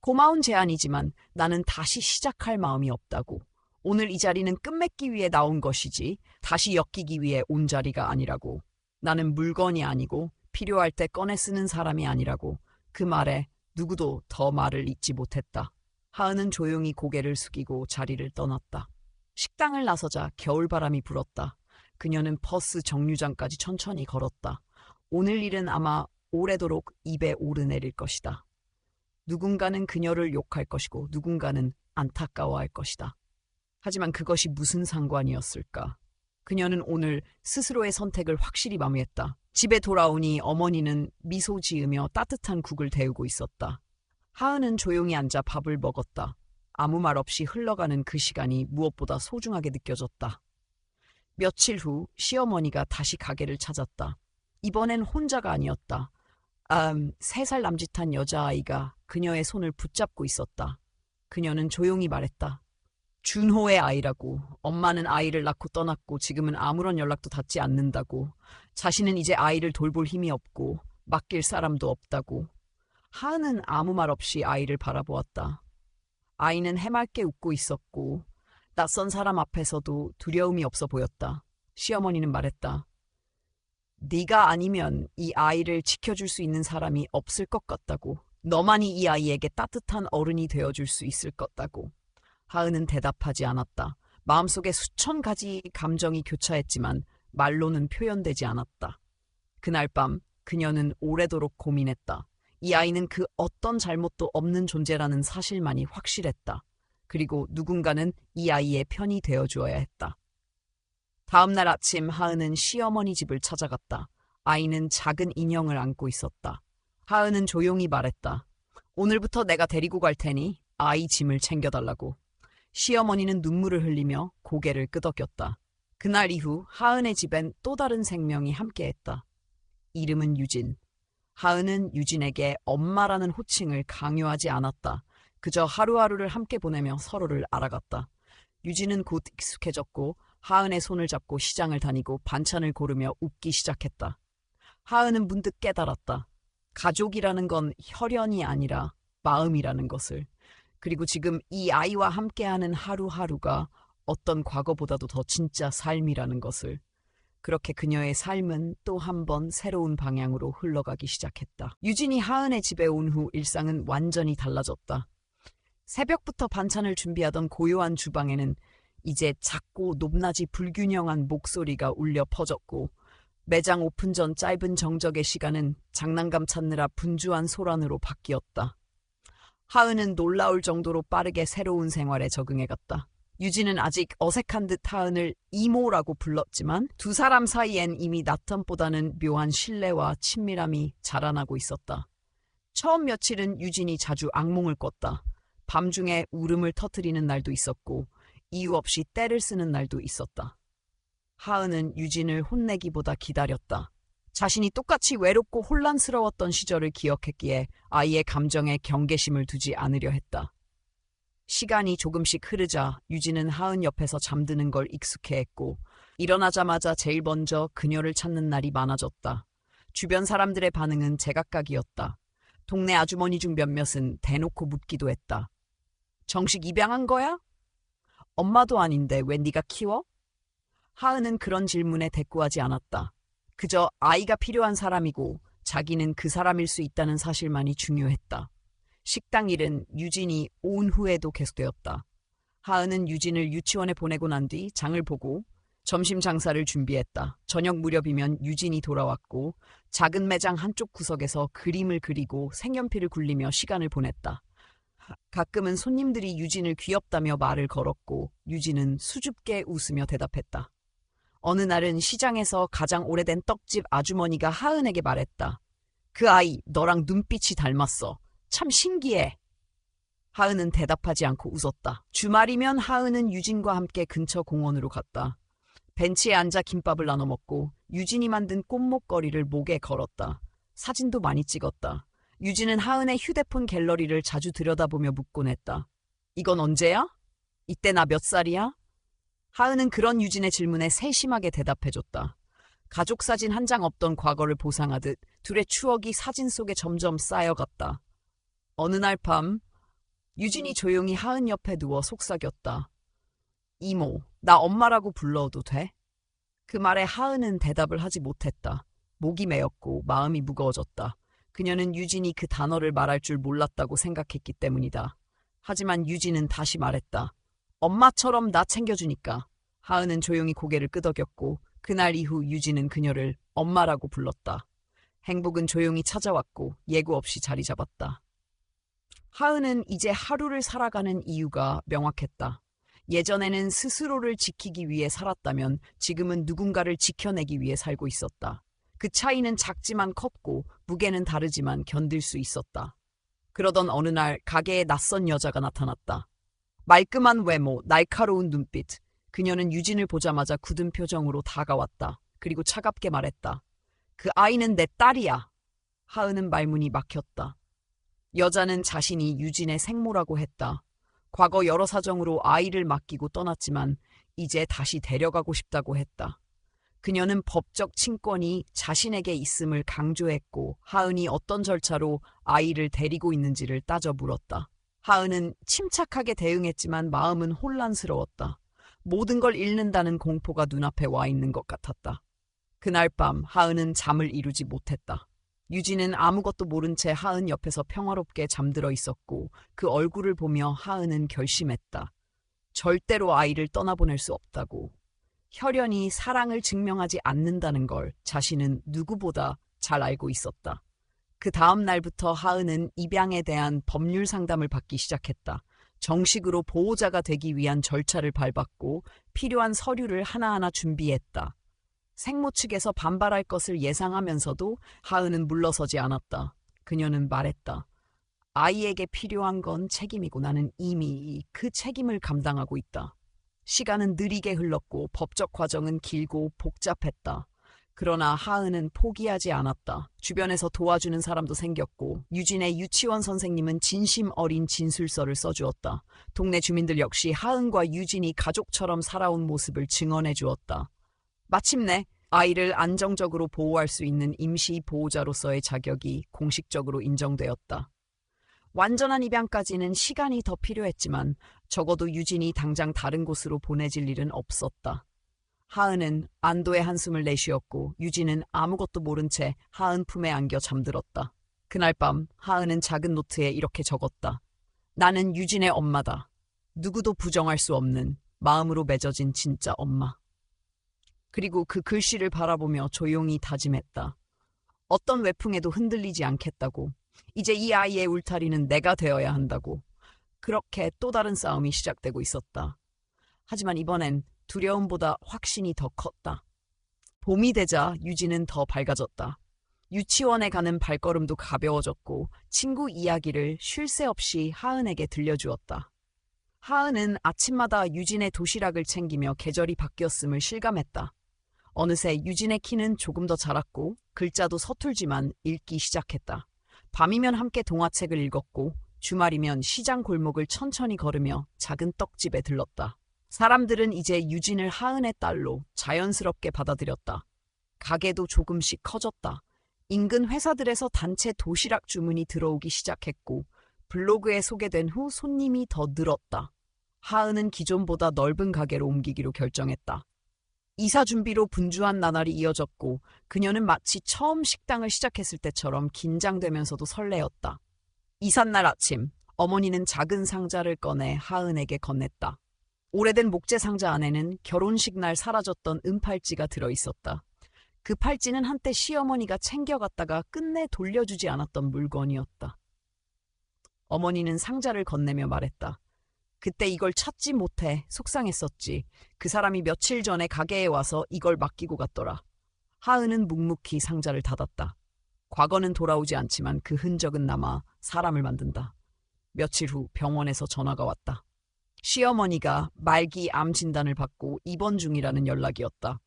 고마운 제안이지만 나는 다시 시작할 마음이 없다고. 오늘 이 자리는 끝맺기 위해 나온 것이지 다시 엮이기 위해 온 자리가 아니라고. 나는 물건이 아니고 필요할 때 꺼내 쓰는 사람이 아니라고. 그 말에 누구도 더 말을 잇지 못했다. 하은은 조용히 고개를 숙이고 자리를 떠났다. 식당을 나서자 겨울바람이 불었다. 그녀는 버스 정류장까지 천천히 걸었다. 오늘 일은 아마 오래도록 입에 오르내릴 것이다. 누군가는 그녀를 욕할 것이고 누군가는 안타까워할 것이다. 하지만 그것이 무슨 상관이었을까? 그녀는 오늘 스스로의 선택을 확실히 마무리했다. 집에 돌아오니 어머니는 미소 지으며 따뜻한 국을 데우고 있었다. 하은은 조용히 앉아 밥을 먹었다. 아무 말 없이 흘러가는 그 시간이 무엇보다 소중하게 느껴졌다. 며칠 후 시어머니가 다시 가게를 찾았다. 이번엔 혼자가 아니었다. 3살 남짓한 여자아이가 그녀의 손을 붙잡고 있었다. 그녀는 조용히 말했다. 준호의 아이라고. 엄마는 아이를 낳고 떠났고 지금은 아무런 연락도 닿지 않는다고. 자신은 이제 아이를 돌볼 힘이 없고 맡길 사람도 없다고. 하은은 아무 말 없이 아이를 바라보았다. 아이는 해맑게 웃고 있었고 낯선 사람 앞에서도 두려움이 없어 보였다. 시어머니는 말했다. 네가 아니면 이 아이를 지켜줄 수 있는 사람이 없을 것 같다고. 너만이 이 아이에게 따뜻한 어른이 되어줄 수 있을 것 같다고. 하은은 대답하지 않았다. 마음속에 수천 가지 감정이 교차했지만 말로는 표현되지 않았다. 그날 밤 그녀는 오래도록 고민했다. 이 아이는 그 어떤 잘못도 없는 존재라는 사실만이 확실했다. 그리고 누군가는 이 아이의 편이 되어주어야 했다. 다음 날 아침 하은은 시어머니 집을 찾아갔다. 아이는 작은 인형을 안고 있었다. 하은은 조용히 말했다. 오늘부터 내가 데리고 갈 테니 아이 짐을 챙겨달라고. 시어머니는 눈물을 흘리며 고개를 끄덕였다. 그날 이후 하은의 집엔 또 다른 생명이 함께했다. 이름은 유진. 하은은 유진에게 엄마라는 호칭을 강요하지 않았다. 그저 하루하루를 함께 보내며 서로를 알아갔다. 유진은 곧 익숙해졌고 하은의 손을 잡고 시장을 다니고 반찬을 고르며 웃기 시작했다. 하은은 문득 깨달았다. 가족이라는 건 혈연이 아니라 마음이라는 것을. 그리고 지금 이 아이와 함께하는 하루하루가 어떤 과거보다도 더 진짜 삶이라는 것을. 그렇게 그녀의 삶은 또 한 번 새로운 방향으로 흘러가기 시작했다. 유진이 하은의 집에 온 후 일상은 완전히 달라졌다. 새벽부터 반찬을 준비하던 고요한 주방에는 이제 작고 높낮이 불균형한 목소리가 울려 퍼졌고 매장 오픈 전 짧은 정적의 시간은 장난감 찾느라 분주한 소란으로 바뀌었다. 하은은 놀라울 정도로 빠르게 새로운 생활에 적응해갔다. 유진은 아직 어색한 듯 하은을 이모라고 불렀지만 두 사람 사이엔 이미 낯선보다는 묘한 신뢰와 친밀함이 자라나고 있었다. 처음 며칠은 유진이 자주 악몽을 꿨다. 밤중에 울음을 터뜨리는 날도 있었고 이유 없이 떼를 쓰는 날도 있었다. 하은은 유진을 혼내기보다 기다렸다. 자신이 똑같이 외롭고 혼란스러웠던 시절을 기억했기에 아이의 감정에 경계심을 두지 않으려 했다. 시간이 조금씩 흐르자 유진은 하은 옆에서 잠드는 걸 익숙해했고 일어나자마자 제일 먼저 그녀를 찾는 날이 많아졌다. 주변 사람들의 반응은 제각각이었다. 동네 아주머니 중 몇몇은 대놓고 묻기도 했다. 정식 입양한 거야? 엄마도 아닌데 왜 네가 키워? 하은은 그런 질문에 대꾸하지 않았다. 그저 아이가 필요한 사람이고 자기는 그 사람일 수 있다는 사실만이 중요했다. 식당 일은 유진이 온 후에도 계속되었다. 하은은 유진을 유치원에 보내고 난 뒤 장을 보고 점심 장사를 준비했다. 저녁 무렵이면 유진이 돌아왔고 작은 매장 한쪽 구석에서 그림을 그리고 색연필을 굴리며 시간을 보냈다. 가끔은 손님들이 유진을 귀엽다며 말을 걸었고 유진은 수줍게 웃으며 대답했다. 어느 날은 시장에서 가장 오래된 떡집 아주머니가 하은에게 말했다. 그 아이 너랑 눈빛이 닮았어. 참 신기해. 하은은 대답하지 않고 웃었다. 주말이면 하은은 유진과 함께 근처 공원으로 갔다. 벤치에 앉아 김밥을 나눠 먹고 유진이 만든 꽃목걸이를 목에 걸었다. 사진도 많이 찍었다. 유진은 하은의 휴대폰 갤러리를 자주 들여다보며 묻곤 했다. 이건 언제야? 이때 나 몇 살이야? 하은은 그런 유진의 질문에 세심하게 대답해줬다. 가족 사진 한 장 없던 과거를 보상하듯 둘의 추억이 사진 속에 점점 쌓여갔다. 어느 날 밤 유진이 조용히 하은 옆에 누워 속삭였다. 이모, 나 엄마라고 불러도 돼? 그 말에 하은은 대답을 하지 못했다. 목이 메었고 마음이 무거워졌다. 그녀는 유진이 그 단어를 말할 줄 몰랐다고 생각했기 때문이다. 하지만 유진은 다시 말했다. 엄마처럼 나 챙겨주니까. 하은은 조용히 고개를 끄덕였고 그날 이후 유진은 그녀를 엄마라고 불렀다. 행복은 조용히 찾아왔고 예고 없이 자리 잡았다. 하은은 이제 하루를 살아가는 이유가 명확했다. 예전에는 스스로를 지키기 위해 살았다면 지금은 누군가를 지켜내기 위해 살고 있었다. 그 차이는 작지만 컸고 무게는 다르지만 견딜 수 있었다. 그러던 어느 날 가게에 낯선 여자가 나타났다. 말끔한 외모, 날카로운 눈빛. 그녀는 유진을 보자마자 굳은 표정으로 다가왔다. 그리고 차갑게 말했다. 그 아이는 내 딸이야. 하은은 말문이 막혔다. 여자는 자신이 유진의 생모라고 했다. 과거 여러 사정으로 아이를 맡기고 떠났지만 이제 다시 데려가고 싶다고 했다. 그녀는 법적 친권이 자신에게 있음을 강조했고 하은이 어떤 절차로 아이를 데리고 있는지를 따져 물었다. 하은은 침착하게 대응했지만 마음은 혼란스러웠다. 모든 걸 잃는다는 공포가 눈앞에 와 있는 것 같았다. 그날 밤 하은은 잠을 이루지 못했다. 유진은 아무것도 모른 채 하은 옆에서 평화롭게 잠들어 있었고 그 얼굴을 보며 하은은 결심했다. 절대로 아이를 떠나보낼 수 없다고. 혈연이 사랑을 증명하지 않는다는 걸 자신은 누구보다 잘 알고 있었다. 그 다음 날부터 하은은 입양에 대한 법률 상담을 받기 시작했다. 정식으로 보호자가 되기 위한 절차를 밟았고 필요한 서류를 하나하나 준비했다. 생모 측에서 반발할 것을 예상하면서도 하은은 물러서지 않았다. 그녀는 말했다. 아이에게 필요한 건 책임이고 나는 이미 그 책임을 감당하고 있다. 시간은 느리게 흘렀고 법적 과정은 길고 복잡했다. 그러나 하은은 포기하지 않았다. 주변에서 도와주는 사람도 생겼고 유진의 유치원 선생님은 진심 어린 진술서를 써주었다. 동네 주민들 역시 하은과 유진이 가족처럼 살아온 모습을 증언해 주었다. 마침내 아이를 안정적으로 보호할 수 있는 임시 보호자로서의 자격이 공식적으로 인정되었다. 완전한 입양까지는 시간이 더 필요했지만 적어도 유진이 당장 다른 곳으로 보내질 일은 없었다. 하은은 안도의 한숨을 내쉬었고 유진은 아무것도 모른 채 하은 품에 안겨 잠들었다. 그날 밤 하은은 작은 노트에 이렇게 적었다. 나는 유진의 엄마다. 누구도 부정할 수 없는 마음으로 맺어진 진짜 엄마. 그리고 그 글씨를 바라보며 조용히 다짐했다. 어떤 외풍에도 흔들리지 않겠다고. 이제 이 아이의 울타리는 내가 되어야 한다고. 그렇게 또 다른 싸움이 시작되고 있었다. 하지만 이번엔 두려움보다 확신이 더 컸다. 봄이 되자 유진은 더 밝아졌다. 유치원에 가는 발걸음도 가벼워졌고 친구 이야기를 쉴 새 없이 하은에게 들려주었다. 하은은 아침마다 유진의 도시락을 챙기며 계절이 바뀌었음을 실감했다. 어느새 유진의 키는 조금 더 자랐고 글자도 서툴지만 읽기 시작했다. 밤이면 함께 동화책을 읽었고 주말이면 시장 골목을 천천히 걸으며 작은 떡집에 들렀다. 사람들은 이제 유진을 하은의 딸로 자연스럽게 받아들였다. 가게도 조금씩 커졌다. 인근 회사들에서 단체 도시락 주문이 들어오기 시작했고 블로그에 소개된 후 손님이 더 늘었다. 하은은 기존보다 넓은 가게로 옮기기로 결정했다. 이사 준비로 분주한 나날이 이어졌고 그녀는 마치 처음 식당을 시작했을 때처럼 긴장되면서도 설레었다. 이삿날 아침, 어머니는 작은 상자를 꺼내 하은에게 건넸다. 오래된 목재 상자 안에는 결혼식 날 사라졌던 은팔찌가 들어있었다. 그 팔찌는 한때 시어머니가 챙겨갔다가 끝내 돌려주지 않았던 물건이었다. 어머니는 상자를 건네며 말했다. 그때 이걸 찾지 못해 속상했었지. 그 사람이 며칠 전에 가게에 와서 이걸 맡기고 갔더라. 하은은 묵묵히 상자를 닫았다. 과거는 돌아오지 않지만 그 흔적은 남아 사람을 만든다. 며칠 후 병원에서 전화가 왔다. 시어머니가 말기 암 진단을 받고 입원 중이라는 연락이었다.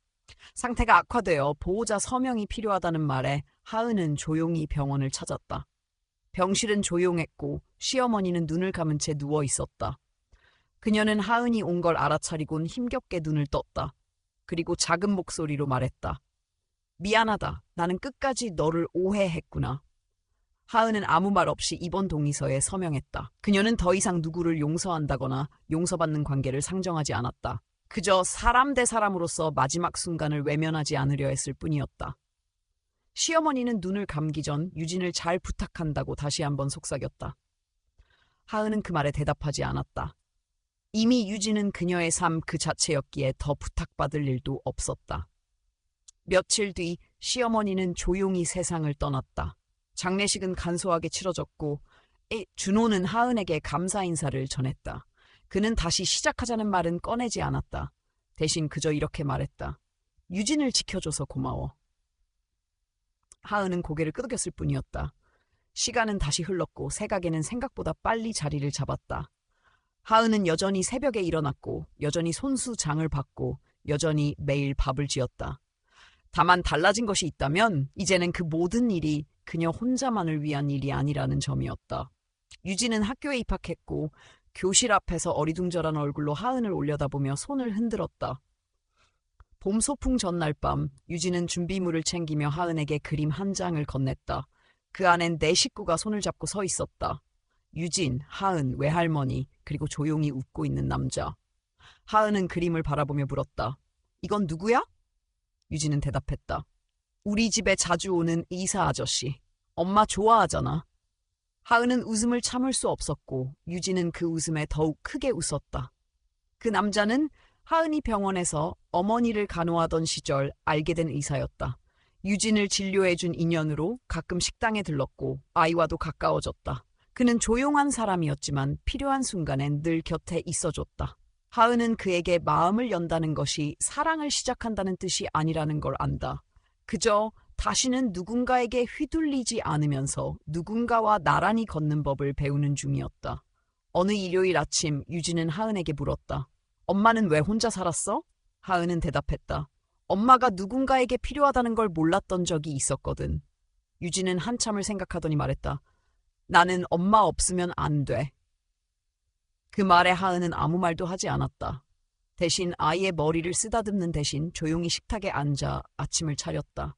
상태가 악화되어 보호자 서명이 필요하다는 말에 하은은 조용히 병원을 찾았다. 병실은 조용했고 시어머니는 눈을 감은 채 누워 있었다. 그녀는 하은이 온 걸 알아차리곤 힘겹게 눈을 떴다. 그리고 작은 목소리로 말했다. 미안하다. 나는 끝까지 너를 오해했구나. 하은은 아무 말 없이 입원 동의서에 서명했다. 그녀는 더 이상 누구를 용서한다거나 용서받는 관계를 상정하지 않았다. 그저 사람 대 사람으로서 마지막 순간을 외면하지 않으려 했을 뿐이었다. 시어머니는 눈을 감기 전 유진을 잘 부탁한다고 다시 한번 속삭였다. 하은은 그 말에 대답하지 않았다. 이미 유진은 그녀의 삶 그 자체였기에 더 부탁받을 일도 없었다. 며칠 뒤 시어머니는 조용히 세상을 떠났다. 장례식은 간소하게 치러졌고 준호는 하은에게 감사 인사를 전했다. 그는 다시 시작하자는 말은 꺼내지 않았다. 대신 그저 이렇게 말했다. 유진을 지켜줘서 고마워. 하은은 고개를 끄덕였을 뿐이었다. 시간은 다시 흘렀고 새가게는 생각보다 빨리 자리를 잡았다. 하은은 여전히 새벽에 일어났고 여전히 손수장을 받고 여전히 매일 밥을 지었다. 다만 달라진 것이 있다면 이제는 그 모든 일이 그녀 혼자만을 위한 일이 아니라는 점이었다. 유진은 학교에 입학했고 교실 앞에서 어리둥절한 얼굴로 하은을 올려다보며 손을 흔들었다. 봄 소풍 전날 밤 유진은 준비물을 챙기며 하은에게 그림 한 장을 건넸다. 그 안엔 네 식구가 손을 잡고 서 있었다. 유진, 하은, 외할머니, 그리고 조용히 웃고 있는 남자. 하은은 그림을 바라보며 물었다. 이건 누구야? 유진은 대답했다. 우리 집에 자주 오는 의사 아저씨. 엄마 좋아하잖아. 하은은 웃음을 참을 수 없었고 유진은 그 웃음에 더욱 크게 웃었다. 그 남자는 하은이 병원에서 어머니를 간호하던 시절 알게 된 의사였다. 유진을 진료해준 인연으로 가끔 식당에 들렀고 아이와도 가까워졌다. 그는 조용한 사람이었지만 필요한 순간엔 늘 곁에 있어줬다. 하은은 그에게 마음을 연다는 것이 사랑을 시작한다는 뜻이 아니라는 걸 안다. 그저 다시는 누군가에게 휘둘리지 않으면서 누군가와 나란히 걷는 법을 배우는 중이었다. 어느 일요일 아침 유진은 하은에게 물었다. 엄마는 왜 혼자 살았어? 하은은 대답했다. 엄마가 누군가에게 필요하다는 걸 몰랐던 적이 있었거든. 유진은 한참을 생각하더니 말했다. 나는 엄마 없으면 안 돼. 그 말에 하은은 아무 말도 하지 않았다. 대신 아이의 머리를 쓰다듬는 대신 조용히 식탁에 앉아 아침을 차렸다.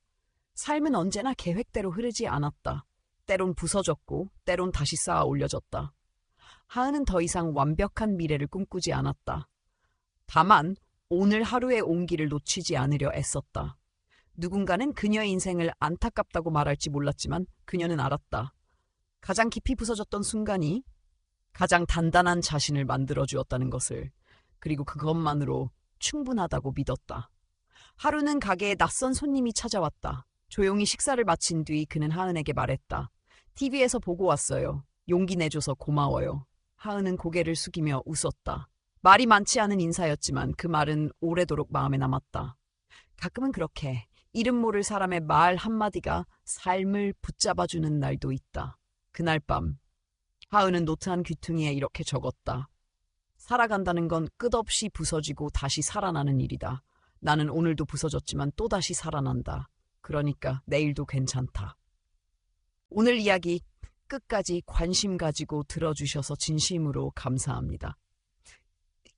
삶은 언제나 계획대로 흐르지 않았다. 때론 부서졌고 때론 다시 쌓아 올려졌다. 하은은 더 이상 완벽한 미래를 꿈꾸지 않았다. 다만 오늘 하루의 온기를 놓치지 않으려 애썼다. 누군가는 그녀의 인생을 안타깝다고 말할지 몰랐지만 그녀는 알았다. 가장 깊이 부서졌던 순간이 가장 단단한 자신을 만들어주었다는 것을, 그리고 그것만으로 충분하다고 믿었다. 하루는 가게에 낯선 손님이 찾아왔다. 조용히 식사를 마친 뒤 그는 하은에게 말했다. TV에서 보고 왔어요. 용기 내줘서 고마워요. 하은은 고개를 숙이며 웃었다. 말이 많지 않은 인사였지만 그 말은 오래도록 마음에 남았다. 가끔은 그렇게 이름 모를 사람의 말 한마디가 삶을 붙잡아주는 날도 있다. 그날 밤 하은은 노트한 귀퉁이에 이렇게 적었다. 살아간다는 건 끝없이 부서지고 다시 살아나는 일이다. 나는 오늘도 부서졌지만 또다시 살아난다. 그러니까 내일도 괜찮다. 오늘 이야기 끝까지 관심 가지고 들어주셔서 진심으로 감사합니다.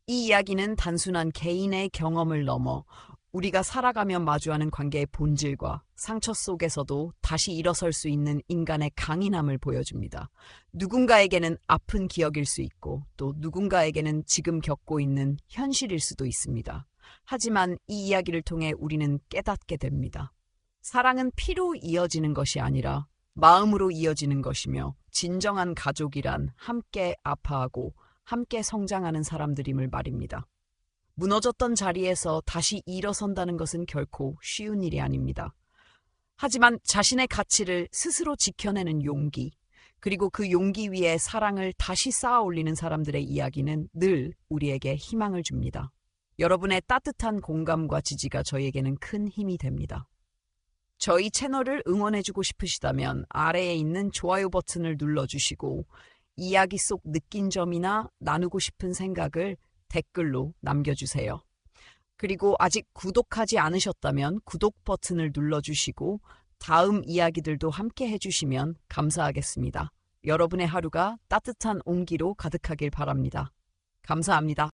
이 이야기는 단순한 개인의 경험을 넘어 우리가 살아가며 마주하는 관계의 본질과 상처 속에서도 다시 일어설 수 있는 인간의 강인함을 보여줍니다. 누군가에게는 아픈 기억일 수 있고 또 누군가에게는 지금 겪고 있는 현실일 수도 있습니다. 하지만 이 이야기를 통해 우리는 깨닫게 됩니다. 사랑은 피로 이어지는 것이 아니라 마음으로 이어지는 것이며 진정한 가족이란 함께 아파하고 함께 성장하는 사람들임을 말입니다. 무너졌던 자리에서 다시 일어선다는 것은 결코 쉬운 일이 아닙니다. 하지만 자신의 가치를 스스로 지켜내는 용기, 그리고 그 용기 위에 사랑을 다시 쌓아 올리는 사람들의 이야기는 늘 우리에게 희망을 줍니다. 여러분의 따뜻한 공감과 지지가 저희에게는 큰 힘이 됩니다. 저희 채널을 응원해주고 싶으시다면 아래에 있는 좋아요 버튼을 눌러주시고 이야기 속 느낀 점이나 나누고 싶은 생각을 댓글로 남겨주세요. 그리고 아직 구독하지 않으셨다면 구독 버튼을 눌러주시고 다음 이야기들도 함께 해주시면 감사하겠습니다. 여러분의 하루가 따뜻한 온기로 가득하길 바랍니다. 감사합니다.